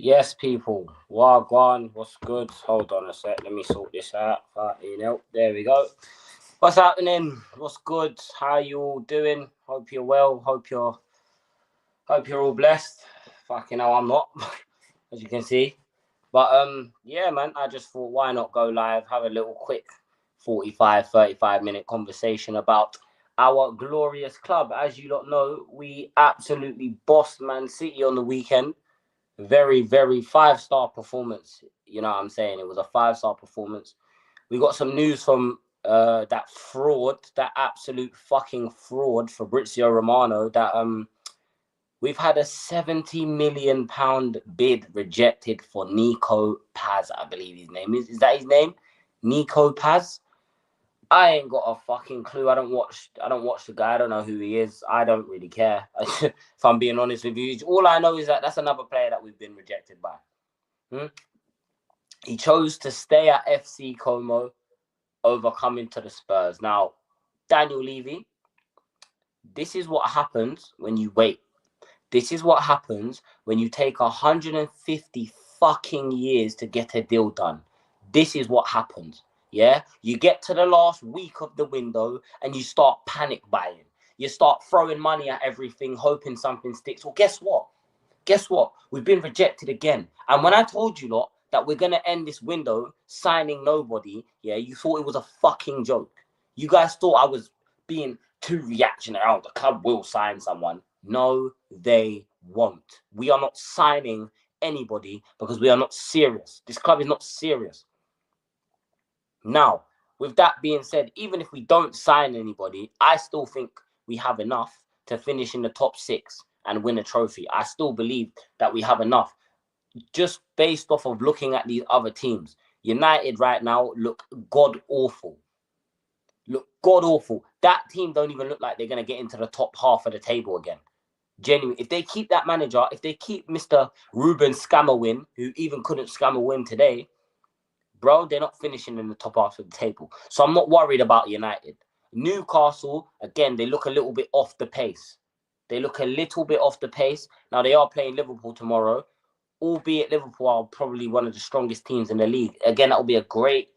Yes, people. Wagwan, what's good? Hold on a sec. Let me sort this out. There we go. What's happening? What's good? How you all doing? Hope you're well. Hope you're all blessed. Fucking hell, I'm not, as you can see. But yeah, man. I just thought, why not go live? Have a little quick 35 minute conversation about our glorious club. As you lot know, we absolutely bossed Man City on the weekend. Very, very 5-star performance. You know what I'm saying? It was a 5-star performance. We got some news from that fraud, that absolute fucking fraud, Fabrizio Romano, that we've had a £70 million bid rejected for Nico Paz, I believe his name is. Is that his name? Nico Paz? I ain't got a fucking clue. I don't watch the guy. I don't know who he is. I don't really care. If I'm being honest with you, all I know is that that's another player that we've been rejected by. He chose to stay at FC Como over coming to the Spurs. Now, Daniel Levy, this is what happens when you wait. This is what happens when you take 150 fucking years to get a deal done. This is what happens. Yeah, you get to the last week of the window and you start panic buying. You start throwing money at everything, hoping something sticks. Well, guess what? Guess what? We've been rejected again. And when I told you lot that we're gonna end this window signing nobody, yeah, you thought it was a fucking joke. You guys thought I was being too reactionary. Oh, the club will sign someone. No, they won't. We are not signing anybody because we are not serious. This club is not serious. Now, with that being said, even if we don't sign anybody, I still think we have enough to finish in the top 6 and win a trophy. I still believe that we have enough, just based off of looking at these other teams. United right now look god awful. That team don't even look like they're going to get into the top half of the table again. Genuinely, if they keep that manager, if they keep Mr. Ruben Scammerwin, who even couldn't scam a win today, bro, they're not finishing in the top half of the table. So I'm not worried about United. Newcastle, again, they look a little bit off the pace. Now, they are playing Liverpool tomorrow, albeit Liverpool are probably one of the strongest teams in the league. Again, that will be a great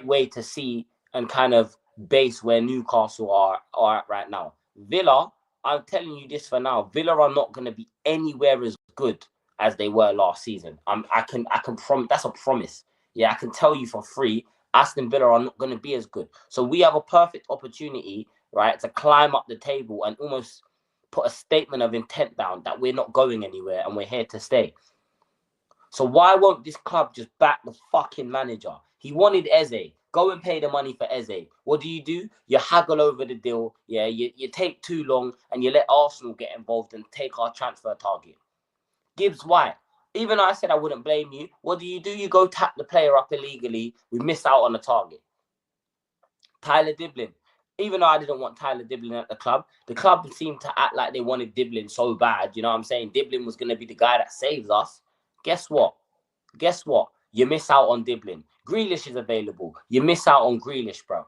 way to see and kind of base where Newcastle are at right now. Villa, I'm telling you this for now, Villa are not going to be anywhere as good as they were last season. I can promise. That's a promise. Yeah, I can tell you for free, Aston Villa are not going to be as good. So we have a perfect opportunity, right, to climb up the table and almost put a statement of intent down that we're not going anywhere and we're here to stay. So why won't this club just back the fucking manager? He wanted Eze. Go and pay the money for Eze. What do? You haggle over the deal. Yeah, you take too long and you let Arsenal get involved and take our transfer target. Gibbs White. Even though I said I wouldn't blame you, what do? You go tap the player up illegally. We miss out on the target. Tyler Diblin. Even though I didn't want Tyler Diblin at the club seemed to act like they wanted Diblin so bad. You know what I'm saying? Diblin was going to be the guy that saves us. Guess what? You miss out on Diblin. Grealish is available. You miss out on Grealish, bro.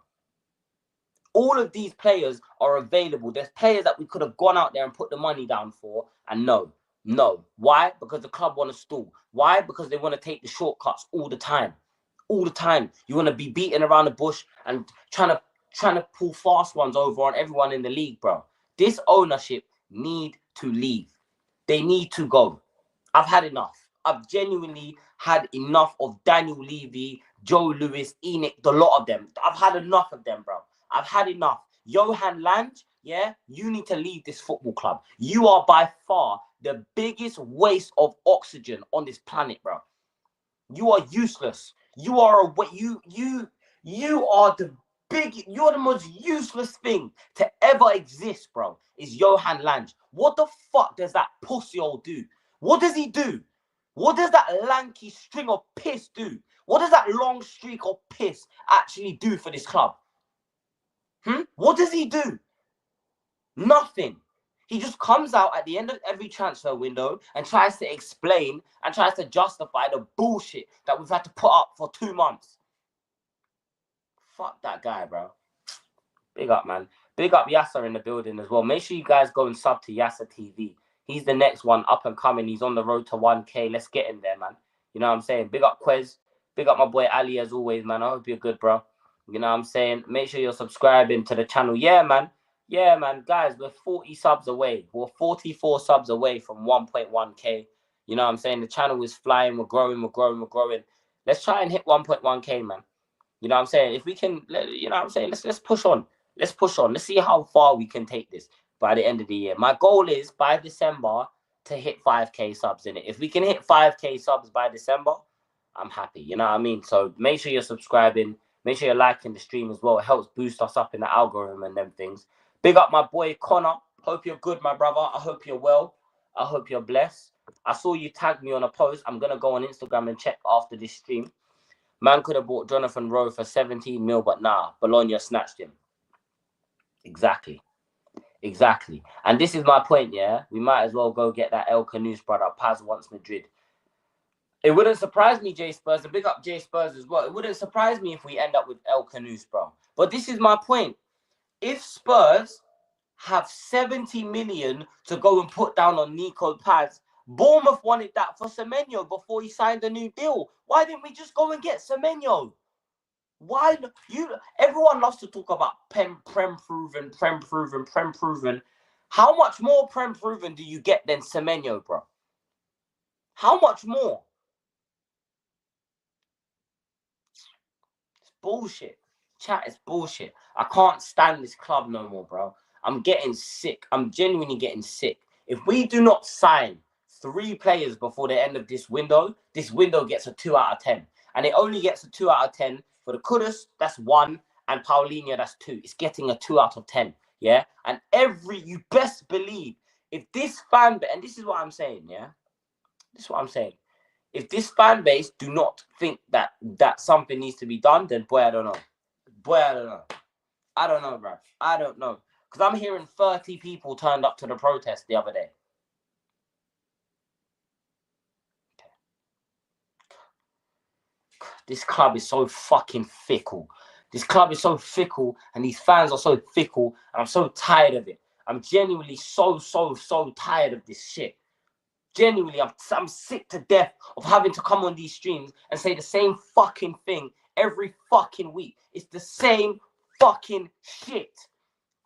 All of these players are available. There's players that we could have gone out there and put the money down for, and no. Why? Because the club want to stall. Why? Because they want to take the shortcuts all the time. All the time. You want to be beating around the bush and trying to pull fast ones over on everyone in the league, bro. This ownership need to leave. They need to go. I've had enough. I've genuinely had enough of Daniel Levy, Joe Lewis, Enoch, the lot of them. I've had enough of them, bro. I've had enough. Johan Lange, yeah, you need to leave this football club. You are by far the biggest waste of oxygen on this planet, bro. You are useless. You are you're the most useless thing to ever exist, bro, is Johan Lange. What the fuck does that pussy all do? What does he do? What does that lanky string of piss do? What does that long streak of piss actually do for this club? What does he do? Nothing. He just comes out at the end of every transfer window and tries to explain and tries to justify the bullshit that we've had to put up for 2 months. Fuck that guy, bro. Big up, man. Big up Yasser in the building as well. Make sure you guys go and sub to Yasser TV. He's the next one up and coming. He's on the road to 1K. Let's get him there, man. You know what I'm saying? Big up Quez. Big up my boy Ali as always, man. I hope you're good, bro. You know what I'm saying? Make sure you're subscribing to the channel. Yeah, man. Yeah, man. Guys, we're 40 subs away. We're 44 subs away from 1.1K. You know what I'm saying? The channel is flying. We're growing. We're growing. We're growing. Let's try and hit 1.1K, man. You know what I'm saying? If we can, you know what I'm saying? Let's push on. Let's push on. Let's see how far we can take this by the end of the year. My goal is by December to hit 5K subs in it. If we can hit 5K subs by December, I'm happy. You know what I mean? So make sure you're subscribing. Make sure you're liking the stream as well. It helps boost us up in the algorithm and them things. Big up my boy Connor. Hope you're good, my brother. I hope you're well. I hope you're blessed. I saw you tag me on a post. I'm going to go on Instagram and check after this stream. Man could have bought Jonathan Rowe for 17 mil, but nah, Bologna snatched him. Exactly. Exactly. And this is my point, yeah? We might as well go get that El Canus brother. Paz wants Madrid. It wouldn't surprise me, J Spurs, and big up J Spurs as well. It wouldn't surprise me if we end up with El Canus, bro. But this is my point. If Spurs have 70 million to go and put down on Nico Paz, Bournemouth wanted that for Semenyo before he signed a new deal. Why didn't we just go and get Semenyo? Why everyone loves to talk about prem proven. How much more prem proven do you get than Semenyo, bro? How much more? It's bullshit. Chat is bullshit. I can't stand this club no more, bro. I'm getting sick. I'm genuinely getting sick. If we do not sign 3 players before the end of this window gets a 2 out of 10. And it only gets a 2 out of 10 for the Kudus, that's 1, and Paulinho, that's 2. It's getting a 2 out of 10, yeah? And you best believe, if this fan base, and this is what I'm saying, yeah? This is what I'm saying. If this fan base do not think that something needs to be done, then boy, I don't know. Boy, I don't know. I don't know, bro. I don't know. Because I'm hearing 30 people turned up to the protest the other day. This club is so fucking fickle. This club is so fickle, and these fans are so fickle, and I'm so tired of it. I'm genuinely so tired of this shit. Genuinely, I'm sick to death of having to come on these streams and say the same fucking thing every fucking week. It's the same fucking shit.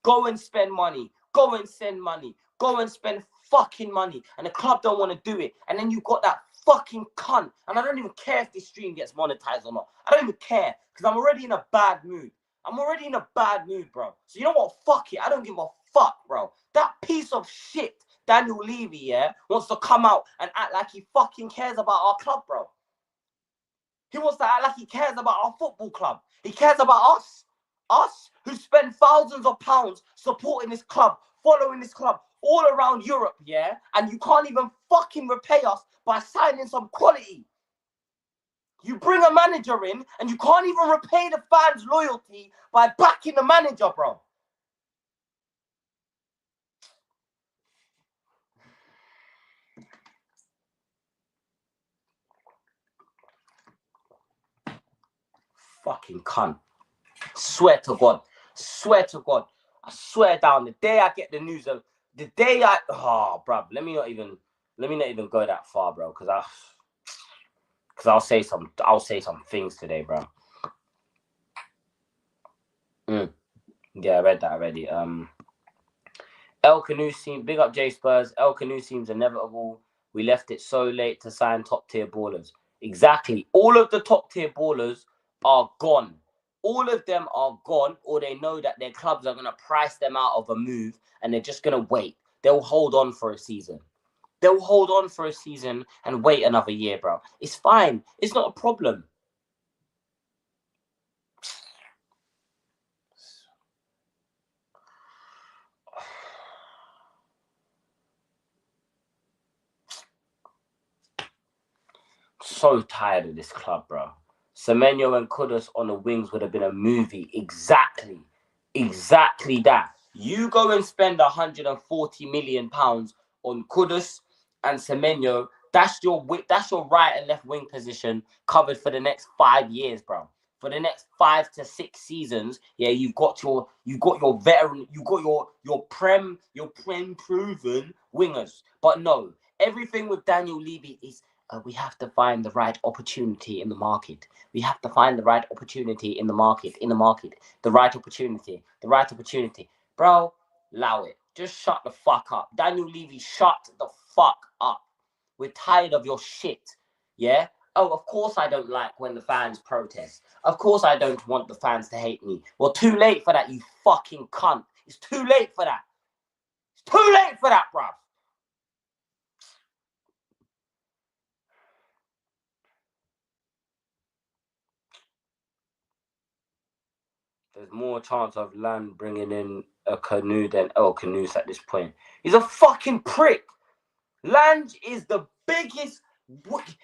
Go and spend money. Go and send money. Go and spend fucking money. And the club don't want to do it. And then you got that fucking cunt. And I don't even care if this stream gets monetized or not. I don't even care. Because I'm already in a bad mood. I'm already in a bad mood, bro. So you know what? Fuck it. I don't give a fuck, bro. That piece of shit, Daniel Levy, yeah, wants to come out and act like he fucking cares about our club, bro. He wants to act like he cares about our football club. He cares about us. Us who spend thousands of pounds supporting this club, following this club all around Europe, yeah? And you can't even fucking repay us by signing some quality. You bring a manager in and you can't even repay the fans' loyalty by backing the manager, bro. Fucking cunt. Swear to God. Swear to God. I swear down, the day I get the news of the day bruv, let me not even go that far, bro, because I'll say some things today, bro. Yeah, I read that already. El Canu seems, big up J Spurs. El Canu seems inevitable. We left it so late to sign top tier ballers. Exactly. All of the top tier ballers are gone. All of them are gone, or they know that their clubs are going to price them out of a move and they're just going to wait. They'll hold on for a season. They'll hold on for a season and wait another year, bro. It's fine. It's not a problem. So tired of this club, bro. Semenyo and Kudus on the wings would have been a movie. Exactly that. You go and spend 140 million pounds on Kudus and Semenyo. That's your right and left wing position covered for the next 5 years, bro. for the next 5 to 6 seasons, yeah, you've got your veteran, you've got your prem proven wingers. But no, everything with Daniel Levy is we have to find the right opportunity in the market. We have to find the right opportunity in the market, the right opportunity. Bro, allow it. Just shut the fuck up. Daniel Levy, shut the fuck up. We're tired of your shit. Yeah? Oh, of course I don't like when the fans protest. Of course I don't want the fans to hate me. Well, too late for that, you fucking cunt. It's too late for that. It's too late for that, bruv. There's more chance of Land bringing in a Canoe than Canoes at this point. He's a fucking prick. Lange is the biggest.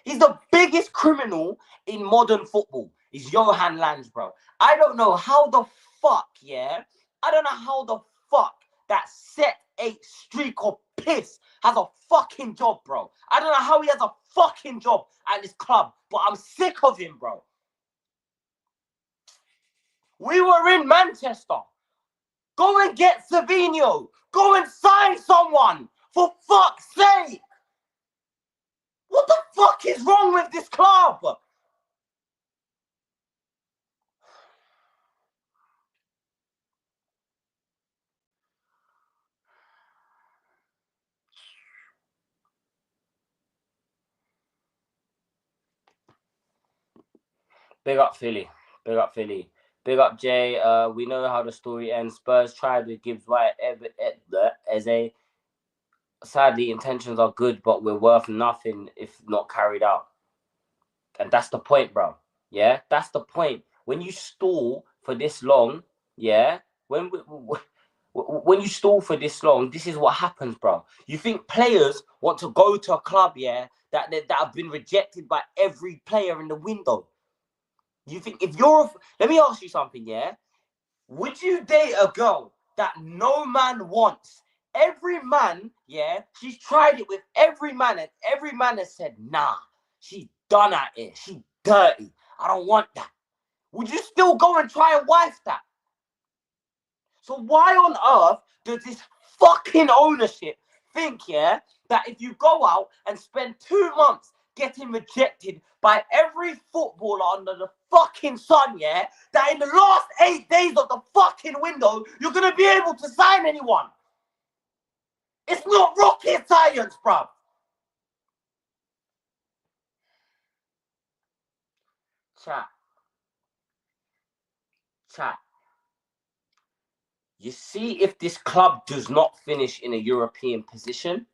He's the biggest criminal in modern football. He's Johan Lange, bro. I don't know how the fuck, yeah. I don't know how the fuck that set 8 streak of piss has a fucking job, bro. I don't know how he has a fucking job at this club, but I'm sick of him, bro. We were in Manchester. Go and get Savinho. Go and sign someone. For fuck's sake. What the fuck is wrong with this club? Big up Philly. Big up Philly. Big up Jay. We know how the story ends. Spurs tried with Gibbs White as a sadly intentions are good, but we're worth nothing if not carried out. And that's the point, bro. Yeah, that's the point. When you stall for this long, yeah, when you stall for this long, this is what happens, bro. You think players want to go to a club, yeah, that have been rejected by every player in the window. You think if you're, let me ask you something, yeah. Would you date a girl that no man wants? Every man, yeah, she's tried it with every man, and every man has said, nah, she's done at it. She's dirty. I don't want that. Would you still go and try and wife that? So why on earth does this fucking ownership think, yeah, that if you go out and spend 2 months getting rejected by every footballer under the fucking sun, yeah, that in the last 8 days of the fucking window, you're going to be able to sign anyone? It's not rocket science, bruv. Chat. Chat. You see, if this club does not finish in a European position,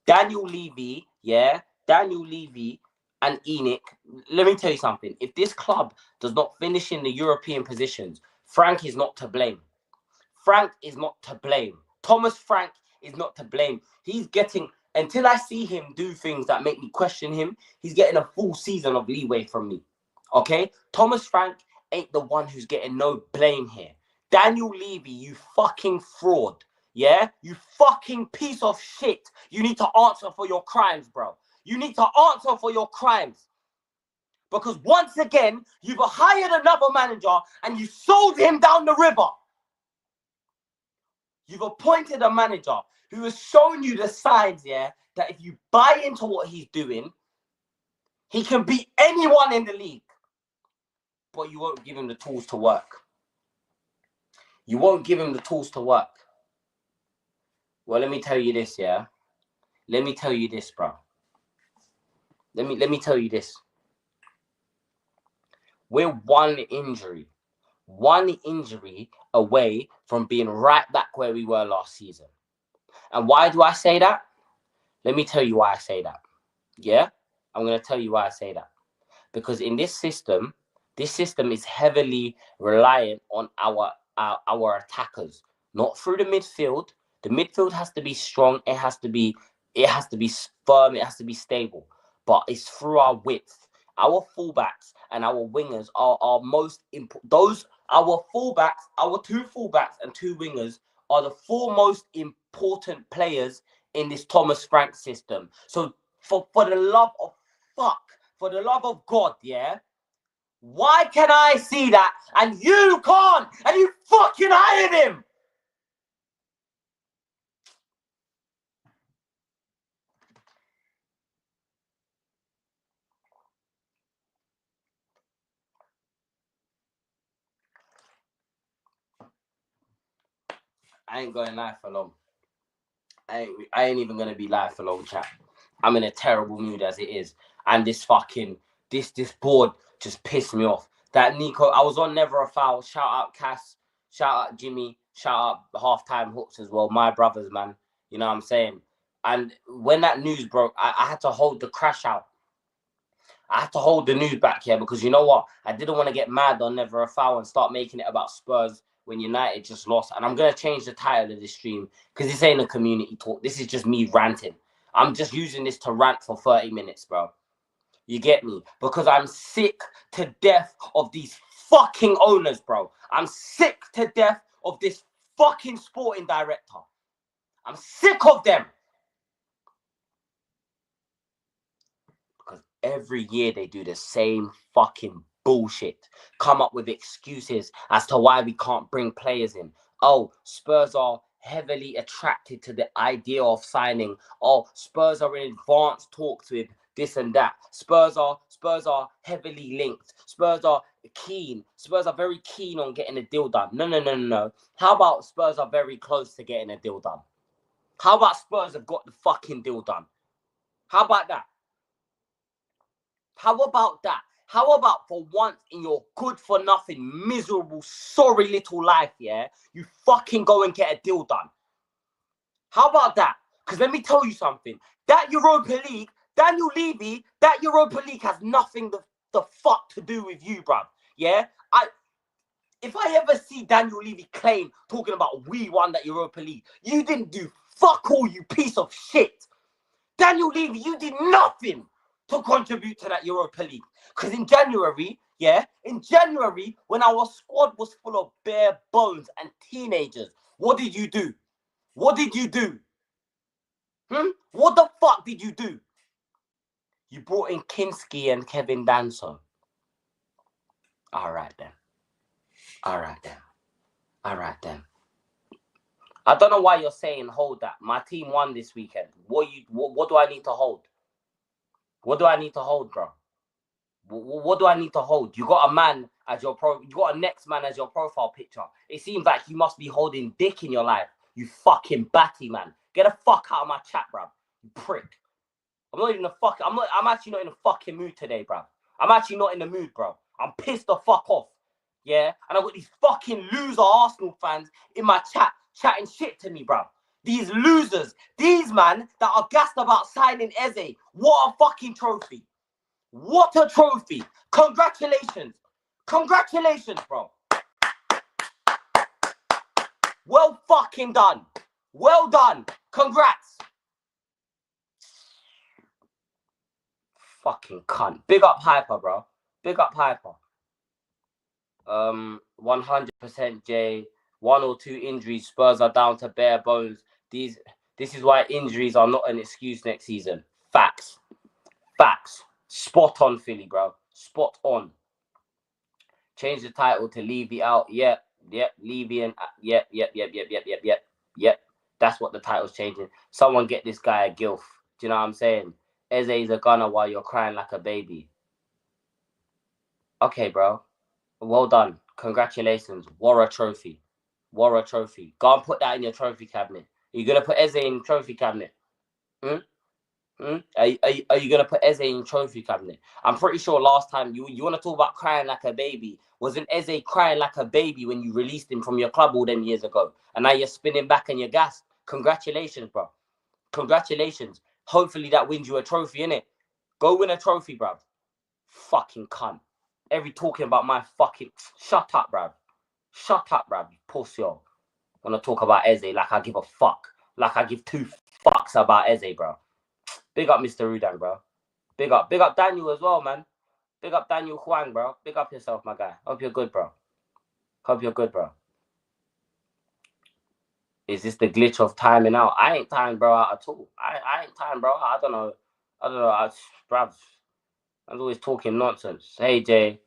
Daniel Levy, yeah, Daniel Levy and Enoch, let me tell you something. If this club does not finish in the European positions, Frank is not to blame. Frank is not to blame. Thomas Frank is not to blame. He's getting, until I see him do things that make me question him, he's getting a full season of leeway from me. Okay? Thomas Frank ain't the one who's getting no blame here. Daniel Levy, you fucking fraud. Yeah? You fucking piece of shit. You need to answer for your crimes, bro. You need to answer for your crimes. Because once again, you've hired another manager and you sold him down the river. You've appointed a manager who has shown you the signs, yeah, that if you buy into what he's doing, he can beat anyone in the league. But you won't give him the tools to work. You won't give him the tools to work. Well, let me tell you this, yeah. Let me tell you this, bro. Let me tell you this. We're one injury away from being right back where we were last season. And why do I say that? Let me tell you why I say that. Yeah? I'm going to tell you why I say that. Because in this system is heavily reliant on our attackers, not through the midfield. The midfield has to be strong. It has to be firm. It has to be stable. But it's through our width. Our fullbacks and our wingers are our most important. Our fullbacks, our 2 fullbacks and 2 wingers are the 4 most important players in this Thomas Frank system. So for the love of fuck, for the love of God, yeah, Why can I see that and you can't? And you fucking hired him. I ain't going live for long. I ain't even gonna be live for long, chat. I'm in a terrible mood as it is, and this fucking this board just pissed me off. That Nico, I was on Never a Foul. Shout out Cass, shout out Jimmy, shout out Halftime Hooks as well. My brothers, man. You know what I'm saying? And when that news broke, I had to hold the crash out. I had to hold the news back here because you know what? I didn't want to get mad on Never a Foul and start making it about Spurs when United just lost. And I'm going to change the title of this stream because this ain't a community talk. This is just me ranting. I'm just using this to rant for 30 minutes, bro. You get me? Because I'm sick to death of these fucking owners, bro. I'm sick to death of this fucking sporting director. I'm sick of them. Because every year they do the same fucking bullshit. Come up with excuses as to why we can't bring players in. Oh, Spurs are heavily attracted to the idea of signing. Oh, Spurs are in advanced talks with this and that. Spurs are heavily linked. Spurs are keen. Spurs are very keen on getting a deal done. No. How about Spurs are very close to getting a deal done? How about Spurs have got the fucking deal done? How about that? How about that? How about for once in your good-for-nothing, miserable, sorry little life, yeah, you fucking go and get a deal done? How about that? Because let me tell you something. That Europa League, Daniel Levy, that Europa League has nothing the fuck to do with you, bruv. Yeah? If I ever see Daniel Levy claim talking about we won that Europa League, you didn't do fuck all, you piece of shit. Daniel Levy, you did nothing to contribute to that Europa League. Because in January, when our squad was full of bare bones and teenagers, what did you do? What did you do? What the fuck did you do? You brought in Kinski and Kevin Danso. All right then. I don't know why you're saying hold that. My team won this weekend. What do I need to hold? What do I need to hold, bro? What do I need to hold? You got a man as your you got a next man as your profile picture. It seems like you must be holding dick in your life. You fucking batty man. Get the fuck out of my chat, bro. You prick. I'm not even I'm actually not in a fucking mood today, bro. I'm actually not in the mood, bro. I'm pissed the fuck off. Yeah? And I've got these fucking loser Arsenal fans in my chat chatting shit to me, bro. These losers. These man that are gassed about signing Eze. What a fucking trophy. What a trophy. Congratulations. Congratulations, bro. Well fucking done. Well done. Congrats. Fucking cunt. Big up Hyper, bro. Big up Hyper. 100% J. 1 or 2 injuries. Spurs are down to bare bones. This is why injuries are not an excuse next season. Facts. Spot on, Philly, bro. Spot on. Change the title to Levy out. Yep. Levy and yep. That's what the title's changing. Someone get this guy a gilf. Do you know what I'm saying? Eze's a gunner while you're crying like a baby. Okay, bro. Well done. Congratulations. War a trophy. Go and put that in your trophy cabinet. Are you gonna put Eze in your trophy cabinet? Are you gonna put Eze in your trophy cabinet? I'm pretty sure last time you want to talk about crying like a baby. Wasn't Eze crying like a baby when you released him from your club all them years ago? And now you're spinning back and you're gassed. Congratulations, bro. Congratulations. Hopefully that wins you a trophy, innit? Go win a trophy, bro. Fucking cunt. Every talking about my fucking... Shut up, bruv. You pussy. Wanna talk about Eze like I give a fuck. Like I give 2 fucks about Eze, bro. Big up Mr. Rudan, bro. Big up Daniel as well, man. Big up Daniel Huang, bro. Big up yourself, my guy. Hope you're good, bro. Is this the glitch of timing out? I ain't timed, bro, out at all. I ain't timed, bro. I don't know. Bruv. I'm always talking nonsense. Hey, Jay.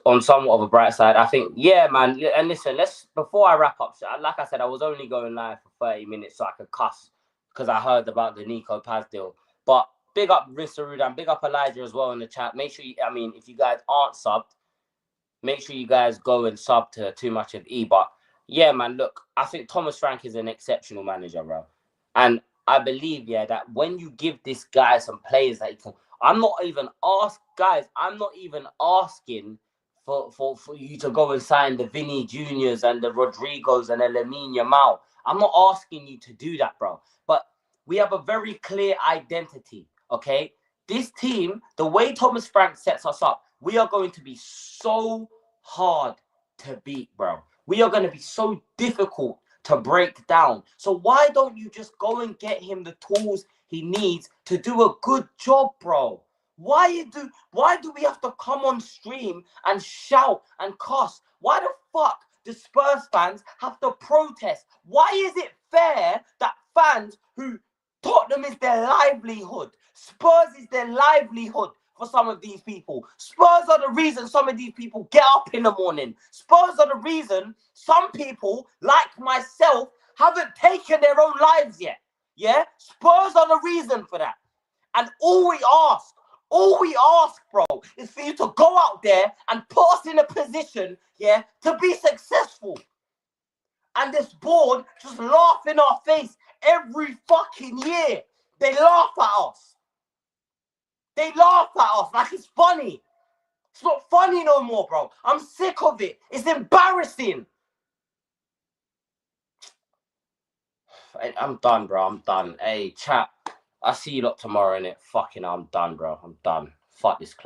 on somewhat of a bright side, I think, yeah, man. And listen, before I wrap up, like I said, I was only going live for 30 minutes so I could cuss because I heard about the Nico Paz deal. But big up Rinsarood and big up Elijah as well in the chat. Make sure I mean, if you guys aren't subbed, make sure you guys go and sub to Too Much of E. But yeah, man, look, I think Thomas Frank is an exceptional manager, bro. And I believe, yeah, that when you give this guy some players that he can, I'm not even asking for you to go and sign the Vinny Juniors and the Rodrigos and the Lamine Yamal. I'm not asking you to do that, bro. But we have a very clear identity, okay? This team, the way Thomas Frank sets us up, we are going to be so hard to beat, bro. We are going to be so difficult to break down. So why don't you just go and get him the tools he needs to do a good job, bro? Why do we have to come on stream and shout and cuss? Why the fuck do Spurs fans have to protest? Why is it fair that fans who Tottenham is their livelihood, Spurs is their livelihood, for some of these people. Spurs are the reason some of these people get up in the morning. Spurs are the reason some people, like myself, haven't taken their own lives yet. Yeah? Spurs are the reason for that. And all we ask, bro, is for you to go out there and put us in a position, yeah, to be successful. And this board just laugh in our face every fucking year. They laugh at us. They laugh at us like it's funny. It's not funny no more, bro. I'm sick of it. It's embarrassing. I'm done, bro. I'm done. Hey, chat. I see you lot tomorrow, innit? Fucking, I'm done, bro. I'm done. Fuck this club.